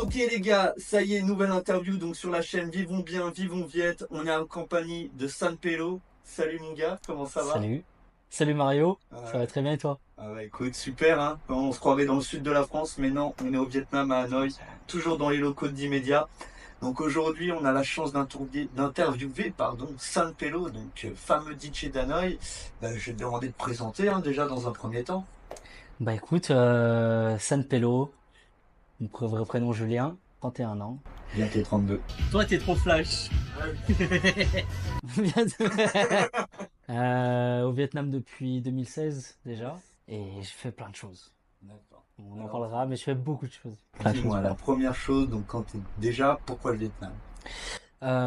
Ok les gars, ça y est, nouvelle interview donc sur la chaîne Vivons Bien, Vivons Viet. On est en compagnie de San Pelo. Salut mon gars, comment ça va? Salut. Salut Mario, ça va Ouais. très bien et toi? Ah ouais, écoute, super hein. On se croirait dans le sud de la France, mais non, on est au Vietnam à Hanoï, toujours dans les locaux d'Immédiat. Donc aujourd'hui, on a la chance d'interviewer San Pelo, donc fameux DJ d'Hanoï. Je vais te demander de te présenter hein, déjà dans un premier temps. Bah écoute, San Pelo, mon vrai prénom Julien, 31 ans. Bien tes 32. Toi t'es trop flash. Au Vietnam depuis 2016 déjà, et je fais plein de choses. D'accord. On en Alors, parlera, mais je fais beaucoup de choses. Plein de choses, dis-moi, la voilà. première chose, donc déjà, pourquoi le Vietnam?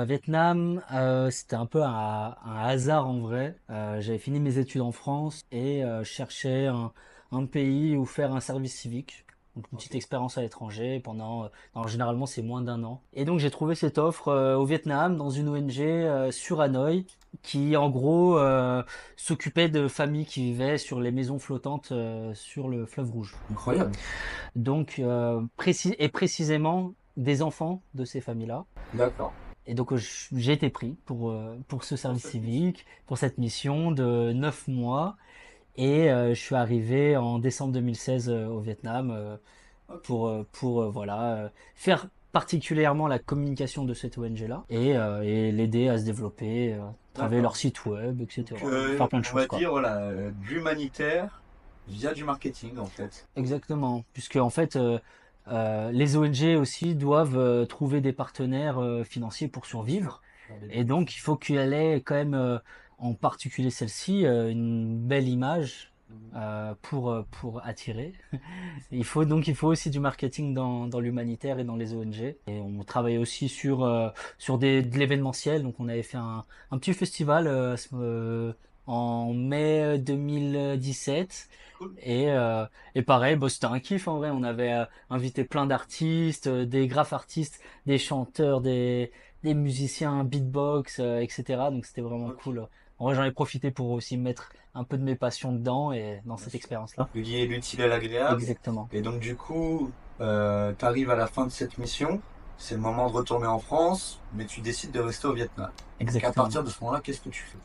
Vietnam, c'était un peu un hasard en vrai. J'avais fini mes études en France et je cherchais un pays où faire un service civique. Donc une Ok. petite expérience à l'étranger pendant, alors, généralement c'est moins d'un an. Et donc j'ai trouvé cette offre au Vietnam dans une ONG sur Hanoï qui en gros s'occupait de familles qui vivaient sur les maisons flottantes sur le fleuve Rouge. Incroyable. Donc précisément des enfants de ces familles-là. D'accord. Et donc j'ai été pris pour ce Pour service cette mission. civique, pour cette mission de 9 mois. Et je suis arrivé en décembre 2016 au Vietnam Ok. pour voilà, faire particulièrement la communication de cette ONG-là et l'aider à se développer, travailler leur D'accord. site web, Donc, etc. Faire plein de on choses, va quoi. dire, voilà, de l'humanitaire via du marketing, en fait. Exactement, puisque en fait, les ONG aussi doivent trouver des partenaires financiers pour Bien sûr. survivre, Faire des et levées de fonds. donc il faut qu'elle ait quand même, en particulier celle-ci, une belle image Mhm. pour attirer. Il faut aussi du marketing dans l'humanitaire et dans les ONG. Et on travaille aussi sur de l'événementiel. Donc on avait fait un petit festival en mai 2017. Cool. Et, euh, et pareil, bah, c'était un kiff en vrai. On avait invité plein d'artistes, des graphes artistes, des chanteurs, des musiciens, beatbox, etc. Donc c'était vraiment Ok. cool. En vrai, j'en ai profité pour aussi mettre un peu de mes passions dedans et dans Bien cette sûr. expérience-là. Lier l'utile à l'agréable. Exactement. Et donc, du coup, tu arrives à la fin de cette mission. C'est le moment de retourner en France, mais tu décides de rester au Vietnam. Donc, à Exactement. partir de ce moment-là, qu'est-ce que tu fais?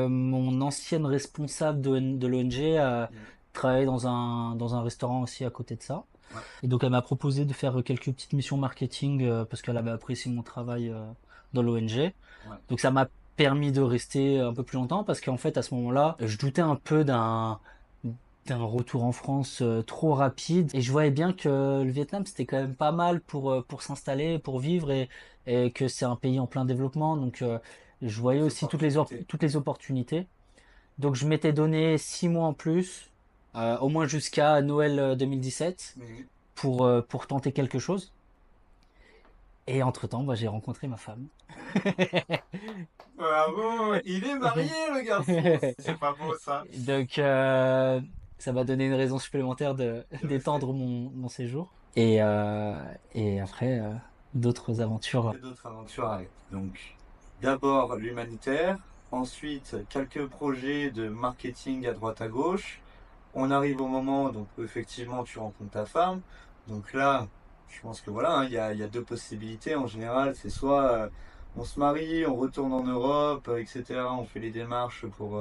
Mon ancienne responsable de l'ONG Mhm. travaillait dans un restaurant aussi à côté de ça. Ouais. Et donc elle m'a proposé de faire quelques petites missions marketing parce qu'elle avait apprécié mon travail dans l'ONG. Ouais. Donc ça m'a permis de rester un peu plus longtemps parce qu'en fait à ce moment-là, je doutais un peu d'un retour en France trop rapide et je voyais bien que le Vietnam c'était quand même pas mal pour s'installer, pour vivre et que c'est un pays en plein développement. Donc je voyais Les aussi opportunités. toutes les opportunités. Donc je m'étais donné 6 mois en plus, au moins jusqu'à Noël 2017 Mhm. pour tenter quelque chose. Et entre-temps, bah, j'ai rencontré ma femme. Bravo, il est marié le garçon. C'est pas beau ça. Donc, ça m'a donné une raison supplémentaire De rester. d'étendre mon séjour. Et après, d'autres aventures. Que d'autres aventures arrivent. Donc, d'abord l'humanitaire, ensuite quelques projets de marketing à droite à gauche. On arrive au moment donc où effectivement tu rencontres ta femme. Donc là, je pense que voilà, hein, il y a deux possibilités en général. C'est soit on se marie, on retourne en Europe, etc. On fait les démarches pour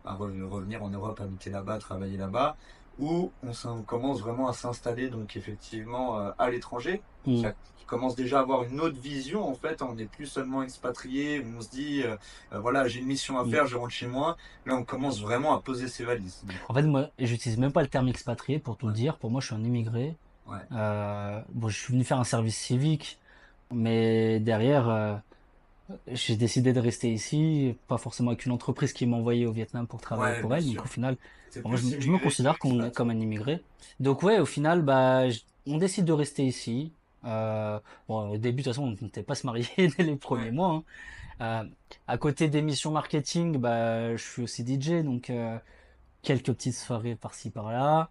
revenir en Europe, habiter là-bas, travailler là-bas. Ou on commence vraiment à s'installer donc effectivement à l'étranger. Hmm. Qui commence déjà à avoir une autre vision en fait. On n'est plus seulement expatrié, où on se dit voilà, j'ai une mission à Hmm. faire, je rentre chez moi. Là, on commence vraiment à poser ses valises. Du coup. En fait, moi, j'utilise même pas le terme expatrié pour tout Ouais, dire. Pour moi, je suis un immigré. ouais, Bon, je suis venu faire un service civique, mais derrière, j'ai décidé de rester ici, pas forcément avec une entreprise qui m'a envoyé au Vietnam pour travailler ouais, pour bien elle. Donc sûr. au final, C'est bon, moi, plus je me immigré considère qu'expat. comme un immigré. Donc ouais, au final, bah, on décide de rester ici. Bon, au début, de toute façon, on ne comptait pas se marier dès les premiers Ouais. mois, hein. À côté des missions marketing, bah, je suis aussi DJ, donc quelques petites soirées par-ci par-là.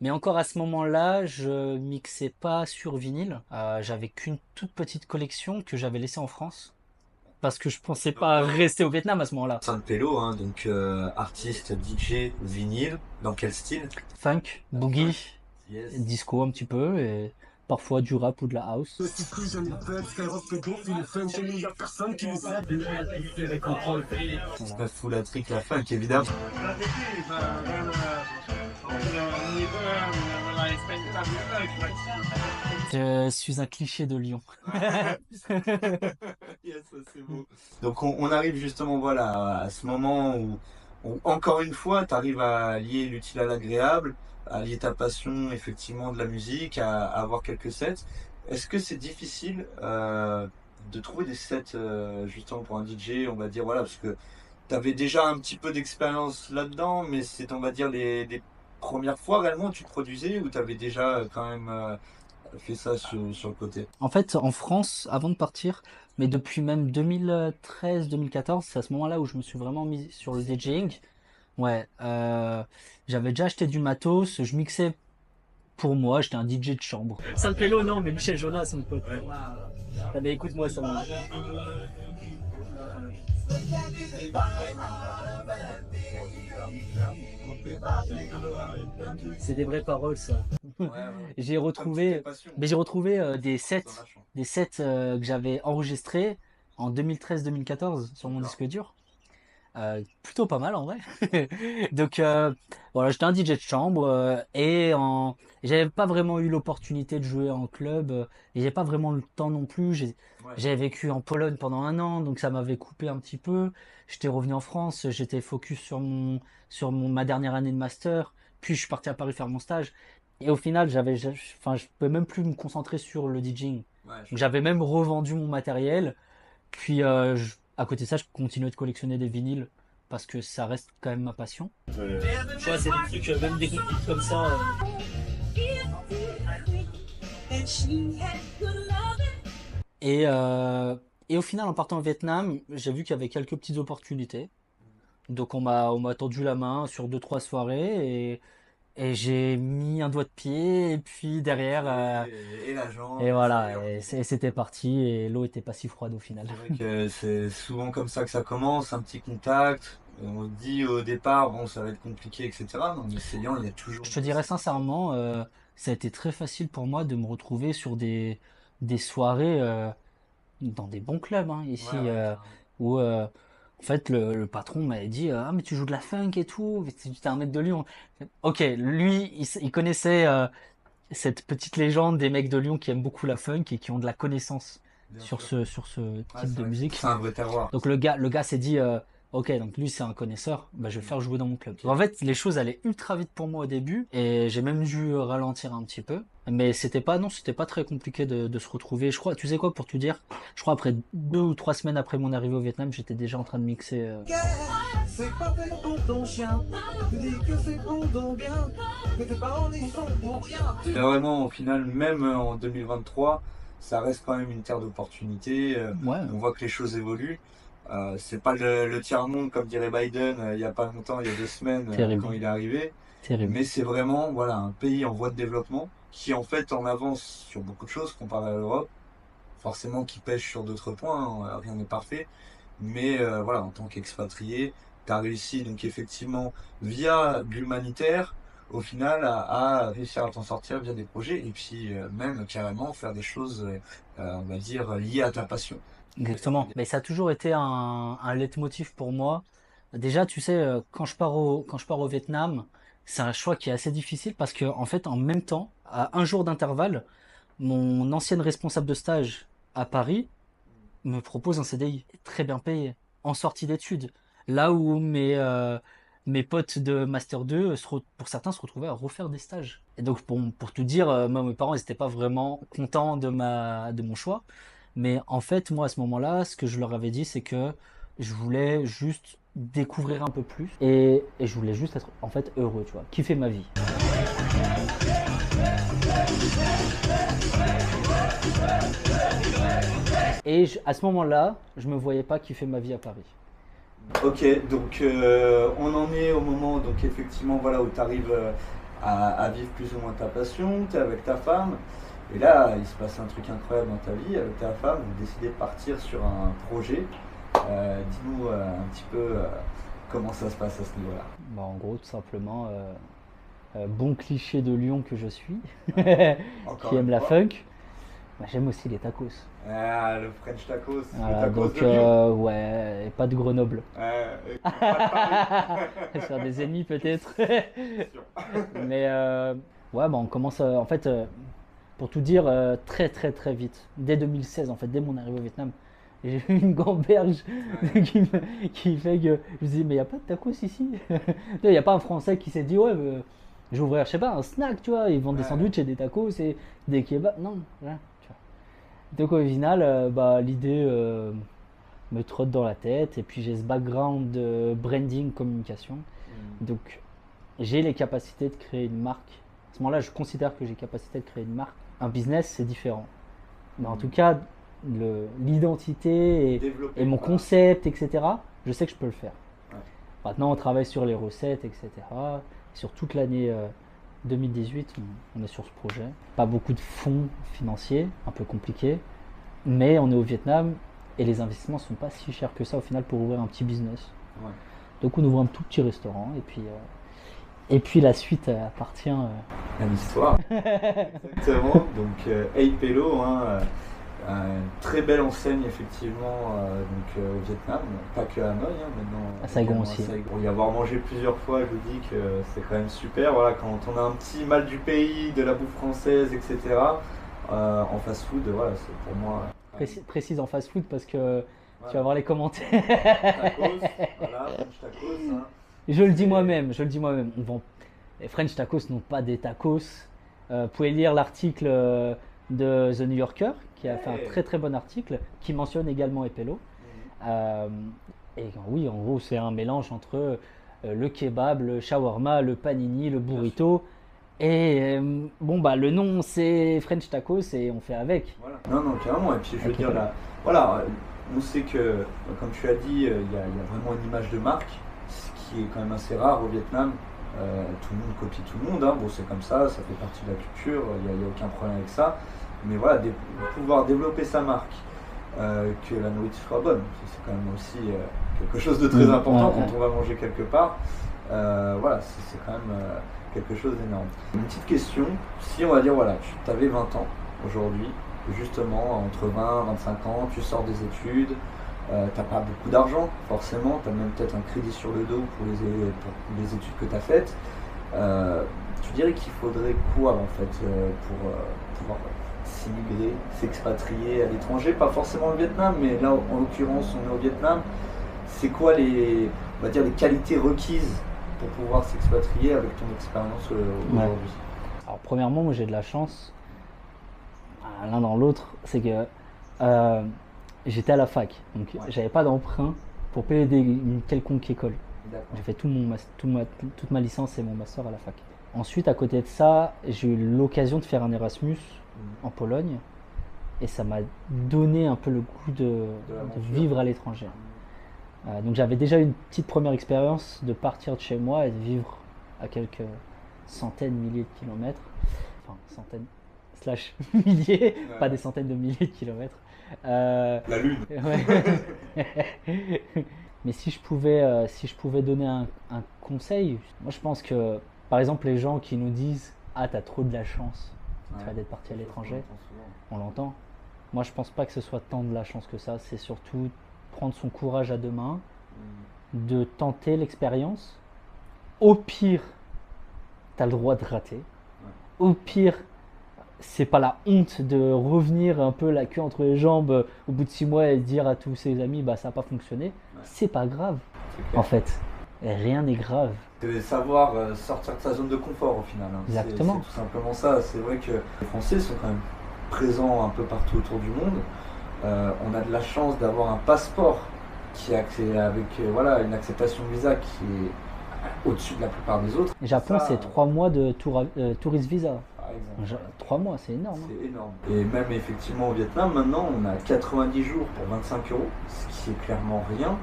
Mais encore à ce moment-là, je mixais pas sur vinyle. J'avais qu'une toute petite collection que j'avais laissée en France. parce que je pensais pas rester au Vietnam à ce moment-là. San Pelo, hein, donc artiste, DJ, vinyle, dans quel style? Funk, boogie, Yes. disco un petit peu, et parfois du rap ou de la house. Voilà. Ça fout la trique, la funk, évidemment. Je suis un cliché de Lyon. Yes, ça, c'est beau. Donc on arrive justement voilà à ce moment où encore une fois tu arrives à lier l'utile à l'agréable, à lier ta passion effectivement de la musique, à avoir quelques sets. Est-ce que c'est difficile de trouver des sets justement pour un DJ, on va dire voilà, parce que tu avais déjà un petit peu d'expérience là-dedans, mais c'est on va dire les premières fois réellement où tu te produisais ou tu avais déjà quand même fait ça sur le côté? En fait, en France, avant de partir, mais depuis même 2013-2014, c'est à ce moment-là où je me suis vraiment mis sur le DJing. Ouais, j'avais déjà acheté du matos, je mixais pour moi, j'étais un DJ de chambre. Saint-Pélo, non, mais Michel Jonas, mon pote. Ah, mais écoute-moi ça. C'est des vraies paroles, ça. Ouais, ouais. J'ai Comme toutes les retrouvé, passions, mais j'ai retrouvé t'en as changé. des sets que j'avais enregistrés en 2013-2014 sur mon D'accord. disque dur. Plutôt pas mal en vrai. Donc voilà, j'étais un DJ de chambre j'avais pas vraiment eu l'opportunité de jouer en club et j'avais pas vraiment le temps non plus. Ouais. J'avais vécu en Pologne pendant un an, donc ça m'avait coupé un petit peu. J'étais revenu en France, j'étais focus ma dernière année de master, puis je suis parti à Paris faire mon stage. Et au final, enfin, je pouvais même plus me concentrer sur le DJing. Ouais, je Donc vois. j'avais même revendu mon matériel. Puis à côté de ça, je continuais de collectionner des vinyles parce que ça reste quand même ma passion. Tu vois, c'est des trucs, même des trucs comme ça. Et, euh, et au final, en partant au Vietnam, j'ai vu qu'il y avait quelques petites opportunités. Donc on m'a tendu la main sur deux, trois soirées et j'ai mis un doigt de pied et puis derrière, Et l'agent, et ça y est, voilà, on et y est. c'était parti et l'eau était pas si froide au final. C'est vrai que c'est souvent comme ça que ça commence, un petit contact. On se dit au départ, bon, ça va être compliqué, etc. Mais en essayant, il y a toujours Je une te dirais possibilité. sincèrement, ça a été très facile pour moi de me retrouver sur des soirées dans des bons clubs hein, Ouais, ici, ouais, carrément. où en fait le patron m'avait dit ah mais tu joues de la funk et tout, mais t'es un mec de Lyon. Ok, lui il connaissait cette petite légende des mecs de Lyon qui aiment beaucoup la funk et qui ont de la connaissance Bien sûr. sur ce Ouais, type c'est de vrai que musique. c'est un vrai terroir. Donc le gars s'est dit, ok, donc lui c'est un connaisseur, bah, je vais le faire jouer dans mon club. Ok. Donc, en fait, les choses allaient ultra vite pour moi au début et j'ai même dû ralentir un petit peu. Mais c'était pas très compliqué de se retrouver. Je crois, tu sais quoi, pour te dire, je crois après 2 ou 3 semaines après mon arrivée au Vietnam, j'étais déjà en train de mixer. C'est pas fait pour ton chien. Tu dis que c'est pour ton bien. Que tes parents n'y sont pour rien. C'est vraiment, au final, même en 2023, ça reste quand même une terre d'opportunités. Ouais, On voit que les choses évoluent. C'est pas le tiers-monde, comme dirait Biden, il y a pas longtemps, il y a 2 semaines, quand terrible, il est arrivé. terrible. Mais c'est vraiment voilà, un pays en voie de développement qui en fait en avance sur beaucoup de choses comparé à l'Europe. Forcément qui pêche sur d'autres points, hein, rien n'est parfait. Mais voilà, en tant qu'expatrié, tu as réussi donc effectivement via de l'humanitaire au final à réussir à t'en sortir via des projets et puis même carrément faire des choses on va dire liées à ta passion. Exactement. Mais ça a toujours été un leitmotiv pour moi. Déjà, tu sais, quand je pars au Vietnam, c'est un choix qui est assez difficile parce que, en fait, en même temps, à un jour d'intervalle, mon ancienne responsable de stage à Paris me propose un CDI très bien payé, en sortie d'études. Là où mes potes de Master 2, pour certains, se retrouvaient à refaire des stages. Et donc, pour tout dire, moi, mes parents, ils n'étaient pas vraiment contents de mon choix. Mais en fait, moi, à ce moment-là, ce que je leur avais dit, c'est que je voulais juste découvrir un peu plus et je voulais juste être en fait heureux, tu vois, kiffer ma vie. Et à ce moment-là, je me voyais pas kiffer ma vie à Paris. Ok, donc on en est au moment donc effectivement voilà où tu arrives à vivre plus ou moins ta passion, tu es avec ta femme. Et là, il se passe un truc incroyable dans ta vie avec ta femme, vous décidez de partir sur un projet. Dis-nous un petit peu comment ça se passe à ce niveau-là. Bah, en gros, tout simplement, bon cliché de Lyon que je suis, Encore qui une aime la fois. funk, bah, j'aime aussi les tacos. Ah, le French tacos, Voilà, le tacos donc de Lyon. ouais, et pas de Grenoble. Et pas de Paris. Faire des ennemis peut-être. C'est sûr. Mais ouais, bah, on commence en fait, pour tout dire, très très très vite. Dès 2016, en fait, dès mon arrivée au Vietnam, j'ai eu une gamberge Ouais. qui fait que je me dis, mais il n'y a pas de tacos ici. Il n'y a pas un Français qui s'est dit, ouais, je vais ouvrir, je sais pas, un snack, tu vois. Ils vendent des Ouais. sandwichs et des tacos et des kebabs. Non, rien, tu vois. Donc au final, bah, l'idée me trotte dans la tête. Et puis j'ai ce background de branding, communication. Donc j'ai les capacités de créer une marque. À ce moment-là, je considère que j'ai capacité de créer une marque. Un business, c'est différent. Mais en tout cas, l'identité Développer, et mon voilà. concept, etc., je sais que je peux le faire. Ouais. Maintenant, on travaille sur les recettes, etc. Sur toute l'année 2018, on est sur ce projet. Pas beaucoup de fonds financiers, un peu compliqué. Mais on est au Vietnam et les investissements sont pas si chers que ça au final pour ouvrir un petit business. Ouais. Donc on ouvre un tout petit restaurant et puis la suite appartient. À l'histoire. Exactement. Donc, Hey Pello, hein, une très belle enseigne effectivement au Vietnam, pas que à Hanoï, hein, maintenant. À Saigon également aussi. Pour y avoir mangé plusieurs fois, je vous dis que c'est quand même super. Voilà, quand on a un petit mal du pays, de la bouffe française, etc. En fast-food, voilà, c'est pour moi. Précise en fast-food parce que tu Voilà. vas voir les commentaires. Tacos, voilà, French tacos. Hein. Je le dis moi-même, je le dis moi-même. Les French tacos n'ont pas des tacos. Vous pouvez lire l'article de The New Yorker qui a fait un très très bon article qui mentionne également Epelo. Et oui, en gros, c'est un mélange entre le kebab, le shawarma, le panini, le burrito. Et bon, bah, le nom c'est French tacos et on fait avec. Voilà. Non, non, carrément. Et puis, je veux Ok. dire, là, voilà, on sait que, comme tu as dit, il y a vraiment une image de marque, ce qui est quand même assez rare au Vietnam. Tout le monde copie tout le monde, hein. Bon, c'est comme ça fait partie de la culture, il n'y a aucun problème avec ça. Mais voilà, pouvoir développer sa marque, que la nourriture soit bonne, c'est quand même aussi quelque chose de très important quand on va manger quelque part. Voilà, c'est quand même quelque chose d'énorme. Une petite question, si on va dire, voilà, tu avais 20 ans aujourd'hui, justement, entre 20 et 25 ans, tu sors des études, t'as pas beaucoup d'argent, forcément, t'as même peut-être un crédit sur le dos pour les études que t'as faites. Tu dirais qu'il faudrait quoi, en fait, pour pouvoir s'immigrer, s'expatrier à l'étranger, pas forcément au Vietnam, mais là, en l'occurrence, on est au Vietnam. C'est quoi on va dire, les qualités requises pour pouvoir s'expatrier avec ton expérience aujourd'hui? Alors premièrement, moi j'ai de la chance, l'un dans l'autre, c'est que j'étais à la fac, donc j'avais pas d'emprunt pour payer une quelconque école. D'accord. J'ai fait toute ma licence et mon master à la fac. Ensuite, à côté de ça, j'ai eu l'occasion de faire un Erasmus en Pologne et ça m'a donné un peu le goût de vivre à l'étranger. Donc j'avais déjà eu une petite première expérience de partir de chez moi et de vivre à quelques centaines, milliers de kilomètres. Enfin, centaines slash milliers, pas des centaines de milliers de kilomètres. La Lune. Ouais. Mais si je pouvais donner un conseil, moi je pense que, par exemple, les gens qui nous disent « Ah, t'as trop de la chance d'être parti à l'étranger », on l'entend. Moi je pense pas que ce soit tant de la chance que ça, c'est surtout prendre son courage à deux mains, de tenter l'expérience. Au pire, tu as le droit de rater. Au pire, c'est pas la honte de revenir un peu la queue entre les jambes au bout de 6 mois et dire à tous ses amis bah ça n'a pas fonctionné. C'est pas grave. En fait, rien n'est grave. C'est savoir sortir de sa zone de confort au final. Hein. Exactement. C'est tout simplement ça. C'est vrai que les Français sont quand même présents un peu partout autour du monde. On a de la chance d'avoir un passeport qui est avec voilà, une acceptation de visa qui est au-dessus de la plupart des autres. Le Japon, c'est 3 mois de tourist visa. Par exemple. 3 mois, c'est énorme. C'est énorme. Et même effectivement au Vietnam, maintenant, on a 90 jours pour 25 euros, ce qui est clairement rien.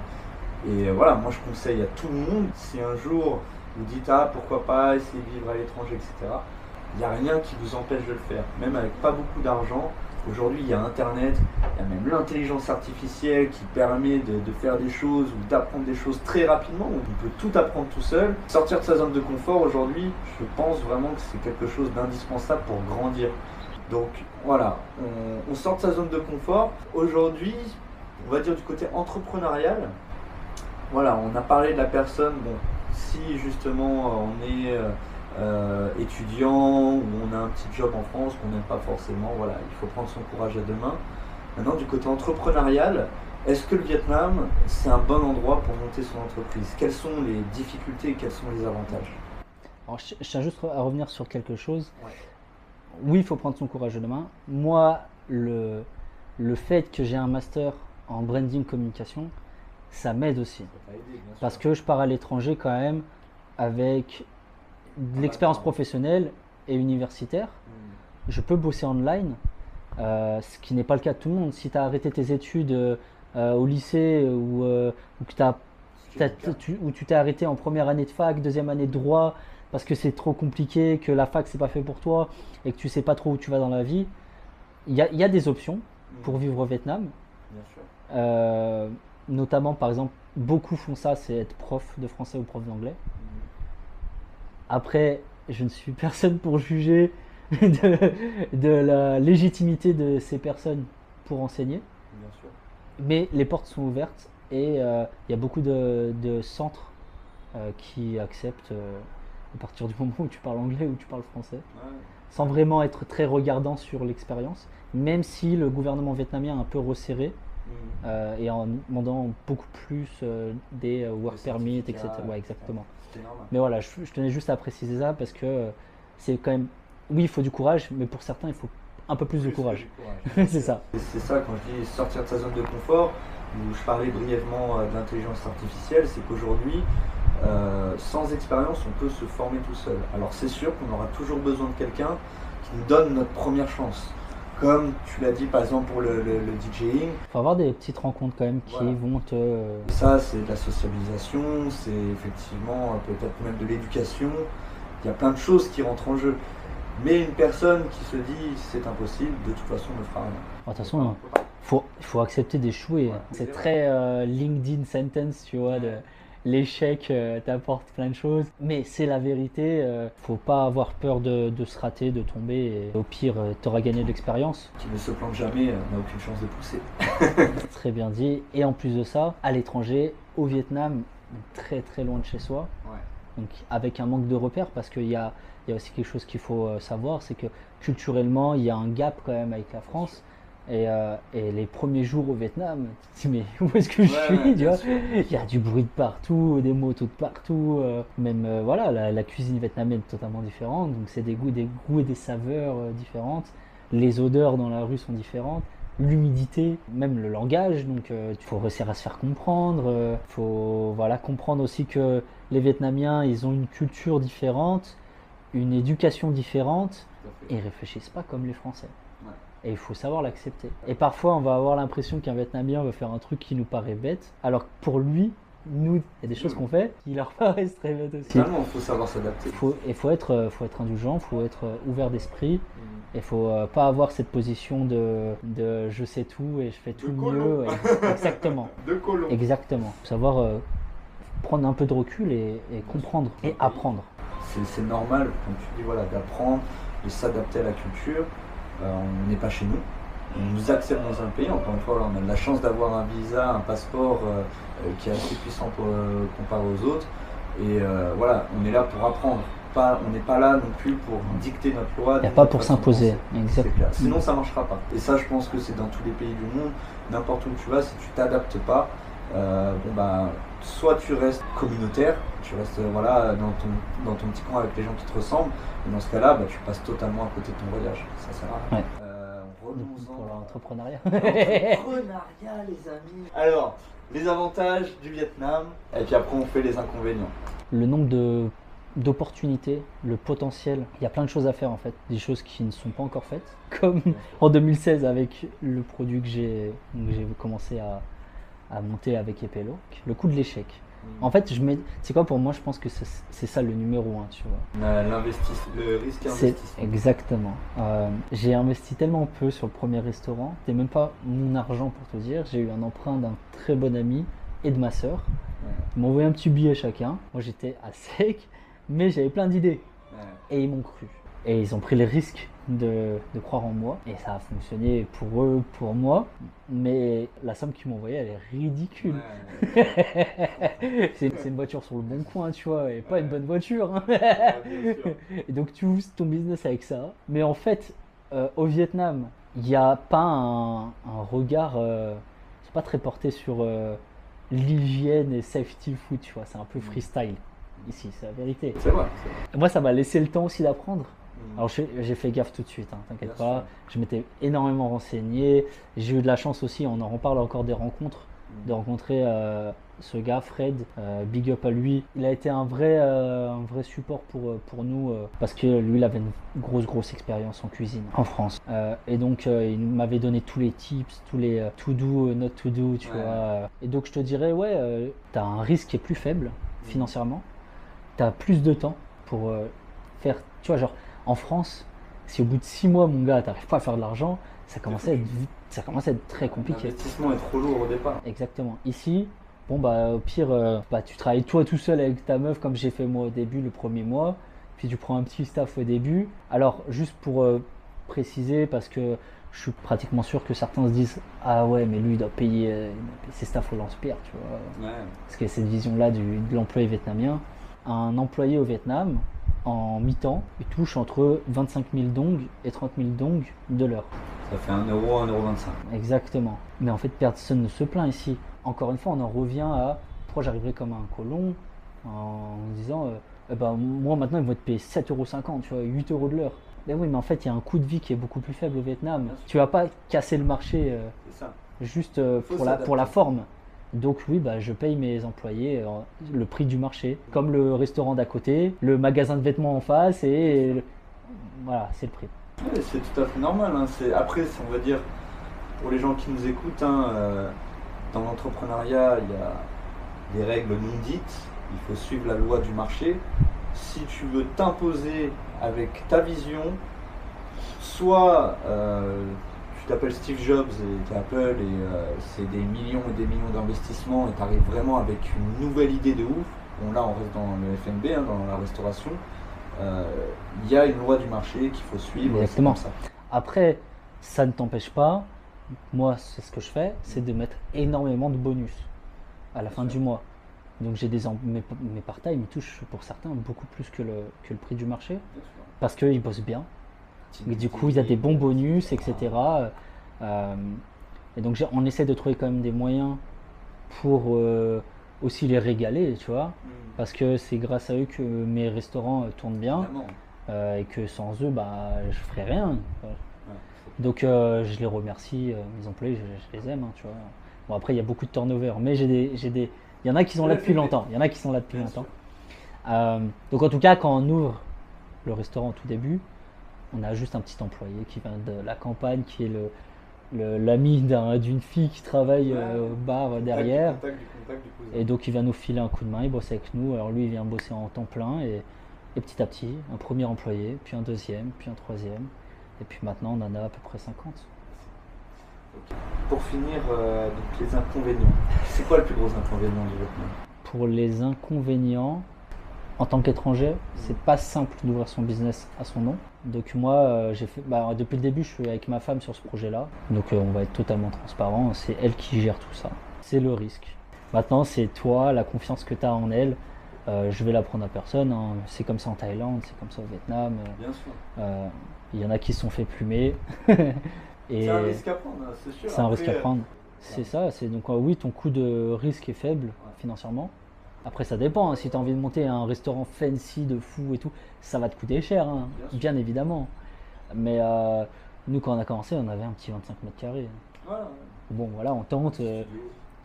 Et voilà, moi je conseille à tout le monde, si un jour vous dites ah pourquoi pas essayer de vivre à l'étranger, etc. il n'y a rien qui vous empêche de le faire, même avec pas beaucoup d'argent. Aujourd'hui, il y a Internet, il y a même l'intelligence artificielle qui permet de faire des choses ou d'apprendre des choses très rapidement. On peut tout apprendre tout seul. Sortir de sa zone de confort aujourd'hui, je pense vraiment que c'est quelque chose d'indispensable pour grandir. Donc voilà, on sort de sa zone de confort. Aujourd'hui, on va dire du côté entrepreneurial, voilà, on a parlé de la personne, bon, si justement on est étudiant ou on a un petit job en France qu'on n'aime pas forcément, voilà, il faut prendre son courage à deux mains. Maintenant, du côté entrepreneurial, est-ce que le Vietnam, c'est un bon endroit pour monter son entreprise? Quelles sont les difficultés et quels sont les avantages? Alors, je tiens juste à revenir sur quelque chose. Ouais. Oui, il faut prendre son courage de main. Moi, le fait que j'ai un master en branding communication, ça m'aide aussi. Ça t'a aidé, bien sûr. Parce que je pars à l'étranger quand même avec de l'expérience professionnelle et universitaire. Je peux bosser online, ce qui n'est pas le cas de tout le monde. Si tu as arrêté tes études au lycée ou tu t'es arrêté en première année de fac, deuxième année de droit, parce que c'est trop compliqué, que la fac c'est pas fait pour toi et que tu sais pas trop où tu vas dans la vie, il y a des options pour vivre au Vietnam. Bien sûr. Notamment, par exemple, beaucoup font ça, c'est être prof de français ou prof d'anglais. Après, je ne suis personne pour juger de la légitimité de ces personnes pour enseigner, Bien sûr. mais les portes sont ouvertes et il y a beaucoup de centres qui acceptent à partir du moment où tu parles anglais ou tu parles français, Ouais. sans vraiment être très regardant sur l'expérience, même si le gouvernement vietnamien a un peu resserré et en demandant beaucoup plus des work permits, etc. certificats, Ouais, exactement. C'est normal. Mais voilà, je tenais juste à préciser ça parce que c'est quand même, oui, il faut du courage, mais pour certains, il faut un peu plus de Plus que courage. du courage. C'est ça. Et c'est ça, quand je dis sortir de sa zone de confort, où je parlais brièvement de l'intelligence artificielle, c'est qu'aujourd'hui, sans expérience, on peut se former tout seul. Alors c'est sûr qu'on aura toujours besoin de quelqu'un qui nous donne notre première chance. Comme tu l'as dit par exemple pour le DJing, Il faut avoir des petites rencontres quand même qui Voilà. vont te... ça c'est de la socialisation, c'est effectivement peut-être même de l'éducation. Il y a plein de choses qui rentrent en jeu. Mais une personne qui se dit c'est impossible, de toute façon ne fera rien. De toute façon, il faut accepter d'échouer. Ouais. C'est très LinkedIn sentence, tu vois, de l'échec t'apporte plein de choses. Mais c'est la vérité, faut pas avoir peur de se rater, de tomber. Et au pire, tu auras gagné de l'expérience. Qui ne se plante jamais n'a aucune chance de pousser. Très bien dit. Et en plus de ça, à l'étranger, au Vietnam, très très loin de chez soi. Ouais. Donc avec un manque de repères, parce qu'il y a aussi quelque chose qu'il faut savoir, c'est que culturellement, il y a un gap quand même avec la France. Et les premiers jours au Vietnam, tu te dis mais où est-ce que je suis, tu bien vois? sûr. Il y a du bruit de partout, des motos de partout. Même voilà, la cuisine vietnamienne est totalement différente. Donc c'est des goûts et des saveurs différentes. Les odeurs dans la rue sont différentes. L'humidité, même le langage, donc il faut réussir à se faire comprendre. Faut voilà, comprendre aussi que les Vietnamiens, ils ont une culture différente, une éducation différente, Tout à fait. et ils réfléchissent pas comme les Français. Ouais. Et il faut savoir l'accepter. Et parfois, on va avoir l'impression qu'un Vietnamien va faire un truc qui nous paraît bête, alors que pour lui, nous, il y a des choses qu'on fait qui leur paraissent très bêtes aussi. Finalement, il faut savoir s'adapter. Il faut être indulgent, il faut être ouvert d'esprit. Il faut pas avoir cette position de je sais tout et je fais tout colon. mieux. Exactement. De colons. Exactement. Faut savoir prendre un peu de recul et comprendre et apprendre. C'est normal, comme tu dis, voilà, d'apprendre, de s'adapter à la culture. On n'est pas chez nous. On nous accepte dans un pays. Encore une fois, on a de la chance d'avoir un visa, un passeport qui est assez puissant comparé aux autres. Et voilà, on est là pour apprendre. On n'est pas là non plus pour dicter notre loi. Il n'y a pas pour s'imposer. C'est clair. Sinon, ça ne marchera pas. Et ça, je pense que c'est dans tous les pays du monde. N'importe où tu vas, si tu t'adaptes pas, soit tu restes communautaire, tu restes voilà, dans ton petit coin avec les gens qui te ressemblent. Et dans ce cas-là, tu passes totalement à côté de ton voyage. Ça sert à rien. Revenons-en Pour l'entrepreneuriat. l'entrepreneuriat, les amis. Alors, les avantages du Vietnam, et puis après on fait les inconvénients. Le nombre d'opportunités, le potentiel, il y a plein de choses à faire en fait, des choses qui ne sont pas encore faites, comme en 2016 avec le produit que j'ai commencé à monter avec Epelo. Le coût de l'échec. En fait, c'est quoi pour moi, je pense que c'est ça le numéro un, tu vois. Le risque C'est investissement. exactement. J'ai investi tellement peu sur le premier restaurant, c'était même pas mon argent pour te dire. J'ai eu un emprunt d'un très bon ami et de ma sœur. Ouais, Ils m'ont envoyé un petit billet chacun. Moi, j'étais à sec, mais j'avais plein d'idées. ouais. Et ils m'ont cru. Et ils ont pris le risque de croire en moi. Et ça a fonctionné pour eux, pour moi. Mais la somme qu'ils m'ont envoyée, elle est ridicule. Ouais. C'est une voiture sur le bon coin, tu vois, et pas une bonne voiture, hein. Ouais, bien sûr. Et donc tu ouvres ton business avec ça. Mais en fait, au Vietnam, il n'y a pas un regard, c'est pas très porté sur l'hygiène et safety food, tu vois. C'est un peu freestyle ici, c'est la vérité. C'est vrai. Moi, ça m'a laissé le temps aussi d'apprendre. Mm. Alors j'ai fait gaffe tout de suite, hein, t'inquiète Bien pas. Je m'étais énormément renseigné. J'ai eu de la chance aussi, on en reparle encore des rencontres, de rencontrer ce gars, Fred. Big up à lui. Il a été un vrai support pour nous parce que lui, il avait une grosse expérience en cuisine en France. Et donc, il m'avait donné tous les tips, tous les to do, not to do, tu Ouais. vois. Et donc, je te dirais, ouais, t'as un risque qui est plus faible financièrement. T'as plus de temps pour faire, tu vois, genre en France, si au bout de 6 mois, mon gars, t'arrives pas à faire de l'argent, ça commence à être très compliqué. L'investissement est trop lourd au départ. Exactement. Ici, bon bah au pire, tu travailles toi tout seul avec ta meuf comme j'ai fait moi au début le premier mois, puis tu prends un petit staff au début. Alors juste pour préciser, parce que je suis pratiquement sûr que certains se disent ah ouais mais lui il doit payer ses staffs au lance-pierre, tu vois. Ouais. Parce qu'il y a cette vision-là de l'employé vietnamien. Un employé au Vietnam, en mi-temps, il touche entre 25 000 dong et 30 000 dong de l'heure. Ça fait 1 euro, 1,25 €. Exactement. Mais en fait, personne ne se plaint ici. Encore une fois, on en revient à pourquoi j'arriverai comme un colon en disant eh ben, moi maintenant ils vont te payer 7,50 €, tu vois, 8 € de l'heure. Mais oui, mais en fait, il y a un coût de vie qui est beaucoup plus faible au Vietnam. Tu vas pas casser le marché C'est ça. juste Faut pour la s'adapter. forme. Donc oui, bah, je paye mes employés le prix du marché, comme le restaurant d'à côté, le magasin de vêtements en face, et voilà, c'est le prix. Ouais, c'est tout à fait normal. Hein. Après, on va dire, pour les gens qui nous écoutent, hein, dans l'entrepreneuriat, il y a des règles non dites. Il faut suivre la loi du marché. Si tu veux t'imposer avec ta vision, soit tu t'appelles Steve Jobs et t'es Apple et c'est des millions et des millions d'investissements et tu arrives vraiment avec une nouvelle idée de ouf. Bon là on reste dans le F&B, hein, dans la restauration. Il y a une loi du marché qu'il faut suivre. Exactement. C'est comme ça. Après, ça ne t'empêche pas, moi c'est ce que je fais, c'est de mettre énormément de bonus à la fin du mois. Donc j'ai mes part-time, ils touchent pour certains beaucoup plus que le prix du marché, Bien sûr. parce qu'ils bossent bien. Et du coup, il y a des bons bonus, etc. Et donc, on essaie de trouver quand même des moyens pour aussi les régaler, tu vois. Parce que c'est grâce à eux que mes restaurants tournent bien. Évidemment. Et que sans eux, bah, je ferais rien. Ouais. Donc, je les remercie, mes employés, je les aime, hein, tu vois. Bon, après, il y a beaucoup de turnover, mais il y en a qui sont là depuis longtemps. Il y en a qui sont là depuis Bien longtemps. sûr. Donc, en tout cas, quand on ouvre le restaurant au tout début, on a juste un petit employé qui vient de la campagne, qui est l'ami d'une fille qui travaille au bar derrière. Contact du cousin. Et donc il vient nous filer un coup de main, il bosse avec nous. Alors lui il vient bosser en temps plein et petit à petit, un premier employé, puis un deuxième, puis un troisième. Et puis maintenant on en a à peu près 50. Pour finir, donc les inconvénients. C'est quoi le plus gros inconvénient du Vietnam? Pour les inconvénients, en tant qu'étranger, c'est pas simple d'ouvrir son business à son nom. Donc moi, j'ai fait, depuis le début, je suis avec ma femme sur ce projet-là. Donc on va être totalement transparent. C'est elle qui gère tout ça. C'est le risque. Maintenant, c'est toi, la confiance que tu as en elle. Je vais la prendre à personne. Hein. C'est comme ça en Thaïlande, c'est comme ça au Vietnam. Bien sûr. Il y en a qui se sont fait plumer. Et C'est un risque à prendre, c'est sûr. c'est un Après, risque à prendre. C'est ça. C'est donc oui, ton coût de risque est faible financièrement. Après, ça dépend. Hein. Si tu as envie de monter un restaurant fancy de fou et tout, ça va te coûter cher, hein, bien évidemment. Mais nous, quand on a commencé, on avait un petit 25 mètres carrés. Voilà. Bon, voilà, on tente.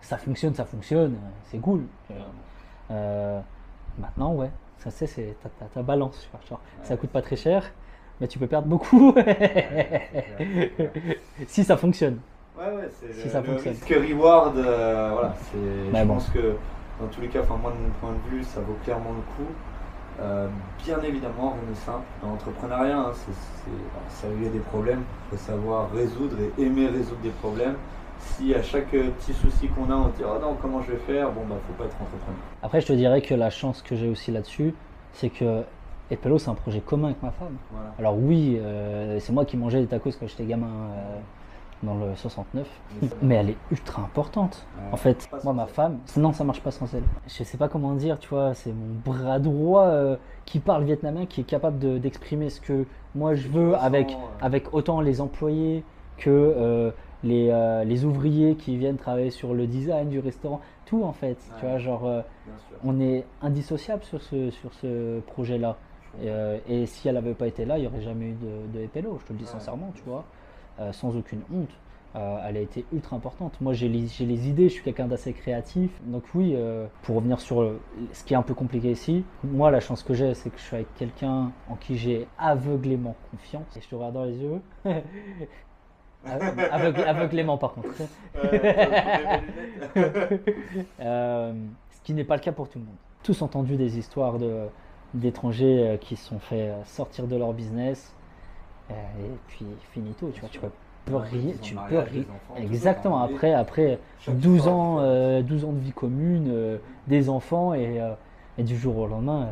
Ça fonctionne, c'est cool. Maintenant, ouais, ça c'est ta balance. Tu vois, genre, ça coûte pas très cher, mais tu peux perdre beaucoup si ça fonctionne. Ouais, c'est Si ça le fonctionne. risque reward. Voilà, je Mais bon. pense que Dans tous les cas, enfin, moi de mon point de vue, ça vaut clairement le coup. Bien évidemment, rien n'est simple. Dans l'entrepreneuriat, hein, ça il y a des problèmes. Il faut savoir résoudre et aimer résoudre des problèmes. Si à chaque petit souci qu'on a, on se dit « Oh non, comment je vais faire ?» Bon, bah, faut pas être entrepreneur. Après, je te dirais que la chance que j'ai aussi là-dessus, c'est que Epelo, c'est un projet commun avec ma femme. Voilà. Alors oui, c'est moi qui mangeais des tacos quand j'étais gamin dans le 69, mais elle est ultra importante. Ouais, En fait, pas moi, sans ma elle. femme, non, ça marche pas sans elle. Je sais pas comment dire, tu vois, c'est mon bras droit qui parle vietnamien, qui est capable d'exprimer ce que moi je tu veux ressens, avec autant les employés que les ouvriers qui viennent travailler sur le design du restaurant, tout en fait. Tu Ouais. vois, genre, Bien sûr. on est indissociable sur ce projet-là. Et si elle n'avait pas été là, il n'y aurait jamais eu de Epelo, je te le dis Ouais, sincèrement, tu bien vois, sans aucune honte. Elle a été ultra importante. Moi, j'ai les idées, je suis quelqu'un d'assez créatif. Donc oui, pour revenir sur ce qui est un peu compliqué ici, moi, la chance que j'ai, c'est que je suis avec quelqu'un en qui j'ai aveuglément confiance. Et je te regarde dans les yeux. Aveuglément, par contre. Ce qui n'est pas le cas pour tout le monde. Tous entendu des histoires d'étrangers qui se sont fait sortir de leur business et puis finito, tu vois, tu peux rien, tu peux rien. Exactement, après Chaque 12 fois, ans, 12 ans de vie commune, des enfants et du jour au lendemain.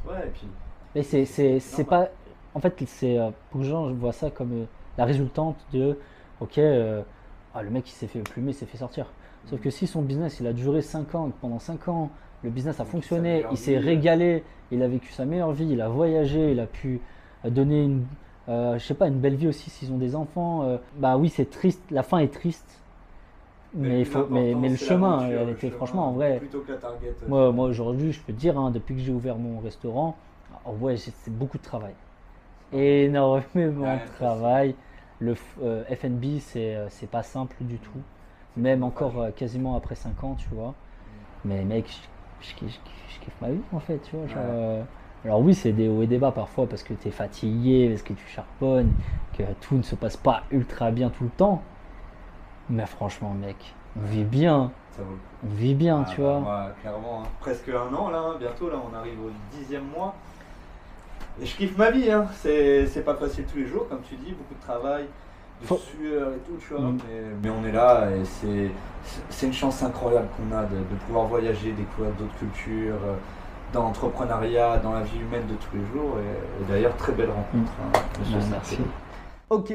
Ouais, et puis. Mais c'est pas. En fait, c'est beaucoup de gens voient ça comme la résultante de ok, le mec il s'est fait plumer, il s'est fait sortir. Sauf que si son business il a duré 5 ans, et que pendant 5 ans le business a fonctionné, il s'est régalé, il a vécu sa meilleure vie, il a voyagé, il a pu donner je sais pas, une belle vie aussi s'ils ont des enfants. Bah oui, c'est triste, la fin est triste, mais le chemin, elle était franchement en vrai. Plutôt que la target. Moi aujourd'hui, je peux te dire, hein, depuis que j'ai ouvert mon restaurant, ouais, c'est beaucoup de travail. Énormément de travail. Le F&B, c'est pas simple du tout. Même encore quasiment après 5 ans, tu vois. Mais mec, je kiffe ma vie en fait, tu vois. Genre, alors oui, c'est des hauts et des bas parfois parce que t'es fatigué, parce que tu charbonnes, que tout ne se passe pas ultra bien tout le temps. Mais franchement, mec, on vit bien. Ça vaut le coup. On vit bien, tu vois. Moi, clairement, hein. Presque 1 an là, hein, bientôt là, on arrive au 10e mois. Et je kiffe ma vie, hein. C'est pas facile tous les jours, comme tu dis, beaucoup de travail, de sueur et tout, tu vois. Mais on est là et c'est une chance incroyable qu'on a de pouvoir voyager, découvrir d'autres cultures, dans l'entrepreneuriat, dans la vie humaine de tous les jours. Et d'ailleurs, très belle rencontre. Hein, monsieur Merci. Sarkozy. Ok.